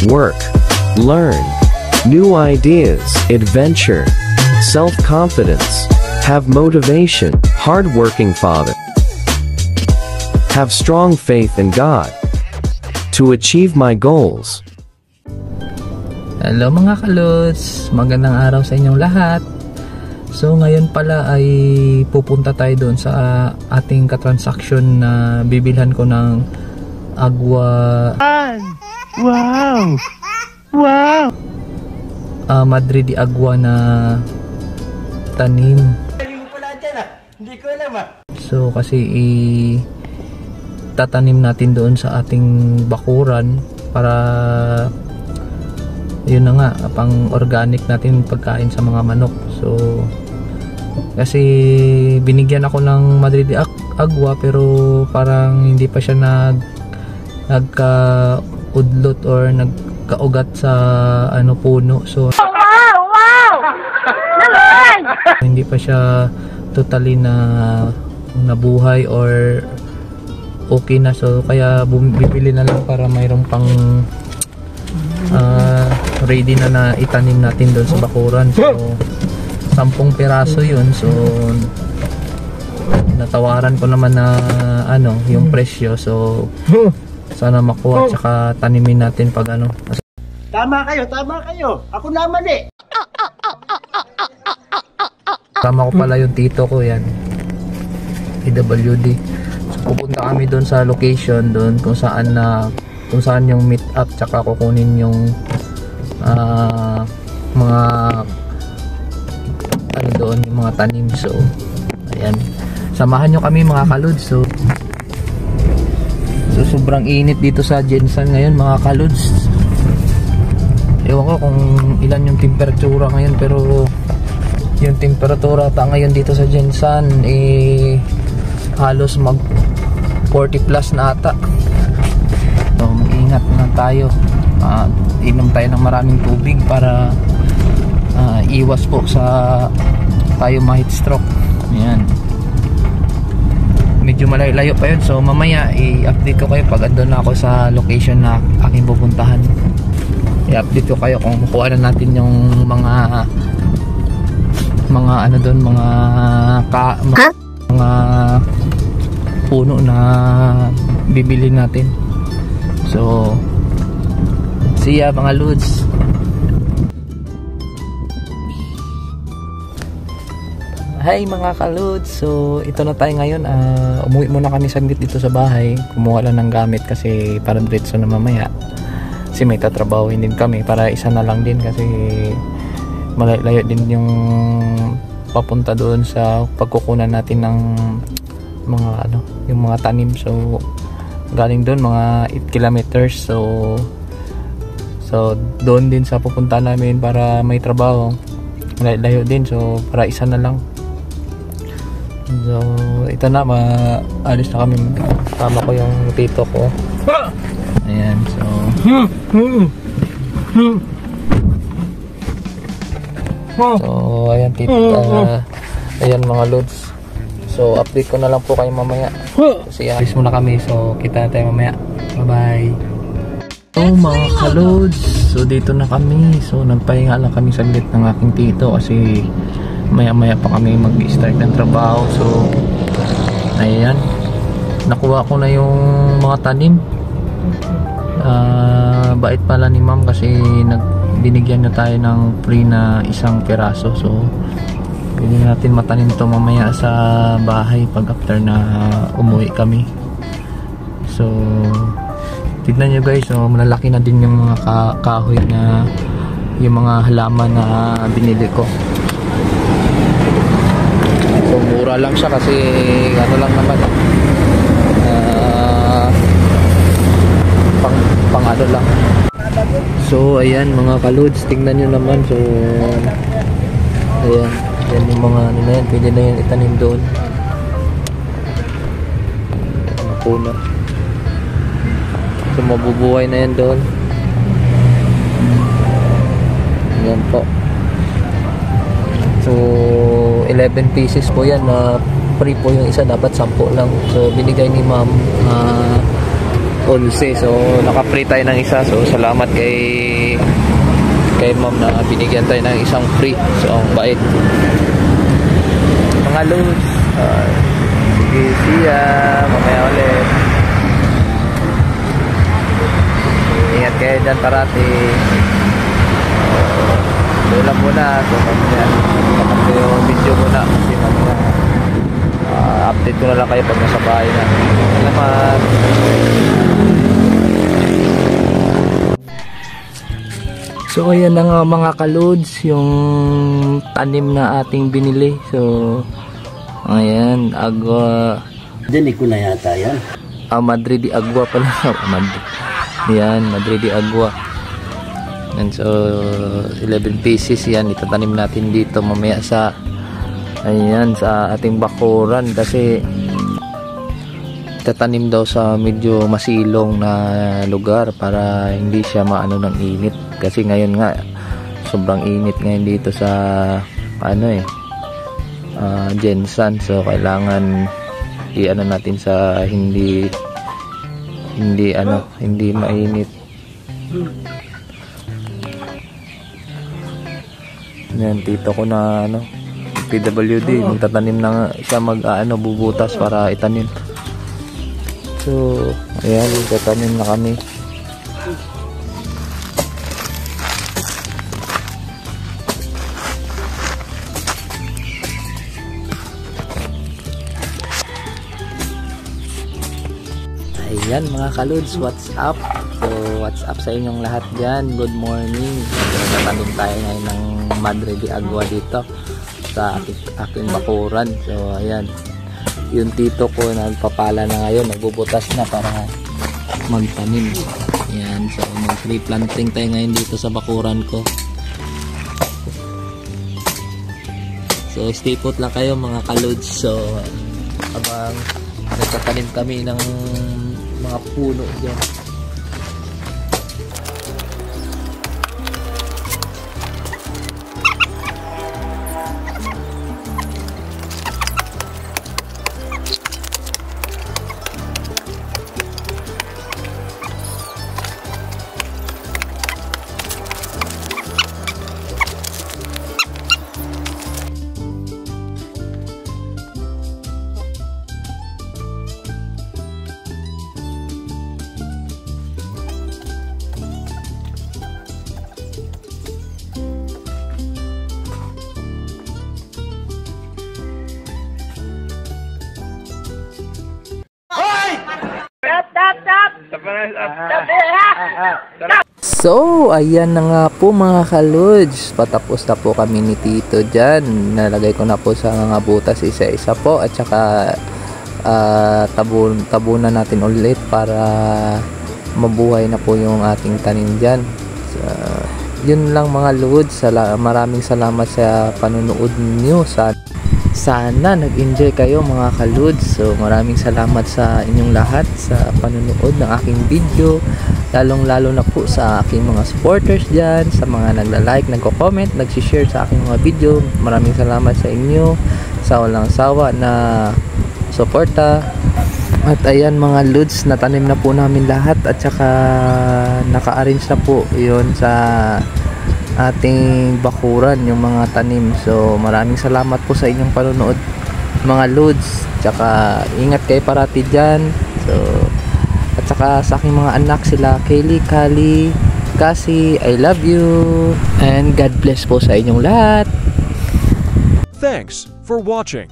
work, learn new ideas, adventure, self-confidence, have motivation, hard-working father, have strong faith in God to achieve my goals. Hello mga kalods, magandang araw sa inyong lahat. So ngayon pala ay pupunta tayo doon sa ating katransaksyon na bibilhan ko ng agwa. Wow! Wow! Madrid di agwa na tanim. Hindi ko alam. So kasi tatanim natin doon sa ating bakuran para yun na nga, pang organic natin pagkain sa mga manok. So kasi binigyan ako ng Madrid agwa pero parang hindi pa siya nagka-udlot or nagkaugat sa puno. So hindi pa siya totally na nabuhay or okay na. So kaya bibili na lang para mayroong pang ready na itanim natin doon sa bakuran. So 10 piraso yun. So natawaran ko naman na yung presyo. So sana makuha, tsaka tanimin natin pag Tama kayo. Ako naman eh. Tama ko pala yung tito ko, yan. PWD. So pupunta kami doon sa location doon kung saan yung meet up, tsaka kukunin yung mga doon, yung mga tanim. So ayan, samahan nyo kami mga kalods. So sobrang init dito sa Jensan ngayon mga kalods. Ewan ko kung ilan yung temperatura ngayon, pero yung temperatura ngayon dito sa Jensan halos mag 40 plus na ata. So mag-ingat na tayo, inom tayo ng maraming tubig para iwas po sa tayo ma-heat stroke. Ayan, medyo malayo pa yun. So mamaya i-update ko kayo pag andun na ako sa location na aking pupuntahan. I-update ko kayo kung kuha na natin yung mga doon, mga puno na bibili natin. So see ya mga lods. Hi mga kalods. So ito na tayo ngayon. Umuwi muna kami saglit dito sa bahay. Kumuha lang ng gamit kasi para diretso na mamaya. Kasi may tatrabahuin din kami para isa na lang din kasi malayo din yung papunta doon sa pagkukunan natin ng mga yung mga tanim. So galing doon mga 8 kilometers. So doon din sa pupunta namin para may trabaho. Malayo din, so para isa na lang. So ito na, maalis na kami. Tama ko yung tito ko. Ayan, so ayan tito, ayan mga lods. So update ko na lang po kayo mamaya kasi alis muna kami. So kita na tayo mamaya. Bye bye. So mga kalods, so dito na kami. So nagpahinga lang kami saglit ng aking tito kasi maya pa kami mag-start ng trabaho. So ayan, nakuha ko na yung mga tanim. Bait pala ni ma'am kasi binigyan na tayo ng free na 1 piraso. So pwede natin matanim to mamaya sa bahay pag after na umuwi kami. So tignan nyo guys, so malalaki na din yung mga kahoy na yung mga halaman na binili ko. So mura lang siya kasi lang naman, pang lang. So ayan mga kalods, tingnan nyo naman. So ayan, yan yung mga na yan, pwede na yan itanim doon. Mga puno. So mabubuhay na yan doon. Yan po. So 11 pieces po yan na free po yung isa, dapat 10 lang. So binigay ni ma'am 11. So naka-free tayo ng isa. So salamat kay ma'am na binigyan tayo ng isang free. So ang bait. Mga lods, sige, see ya. Mamaya ulit. Ingat kayo dyan parati. Ulam muna. So mamaya kapag yung video muna kasi mamaya update ko na lang kayo pag nasa bahay na. Salamat. So ayan na nga mga kalods, yung tanim na ating binili. So ayan, agua. Diyan ko na yata yan. Madre de Agua pala. Yan, Madre de Agua. And so 11 pieces yan, itatanim natin dito mamaya sa ayan, sa ating bakuran kasi tatanim daw sa medyo masilong na lugar para hindi siya maano ng init. Kasi ngayon nga sobrang init ngayon dito sa Jensan. So kailangan i-ano natin sa hindi mainit. Yan, tito ko na PWD magtatanim na siya, bubutas para itanim. So ayan, tatanim na kami. Ayan mga kalods, what's up? So what's up sa inyong lahat dyan? Good morning. Tatanim tayo ngayon ng Madre de Agua dito sa aking bakuran. So ayan, yung tito ko nagpapala na ngayon, nagbubutas na para magtanim. Ayan, so mag-tree planting tayo ngayon dito sa bakuran ko. So stay put lang kayo mga kalods. So habang nagtatanim kami ng mga puno dyan. So, ayan na nga po mga kalods. Patapos na po kami ni Tito dyan. Nalagay ko na po sa mga butas isa-isa po. At saka tabunan natin ulit para mabuhay na po yung ating tanim dyan. So, yun lang mga lods. Maraming salamat sa panunood nyo. Sana nag-enjoy kayo mga kalods. So maraming salamat sa inyong lahat sa panunood ng aking video, lalong-lalo na po sa aking mga supporters dyan, sa mga nagla-like, nagko-comment, nag-share sa aking mga video. Maraming salamat sa inyo sa walang sawa na suporta. At ayan mga lods, natanim na po namin lahat at saka naka-arrange na po yun sa ating bakuran, yung mga tanim. So maraming salamat po sa inyong panonood mga lods. Tsaka ingat kayo parati dyan. So at saka sa aking mga anak, sila Kaylee, Kali, Cassie, I love you and God bless po sa inyong lahat. Thanks for watching.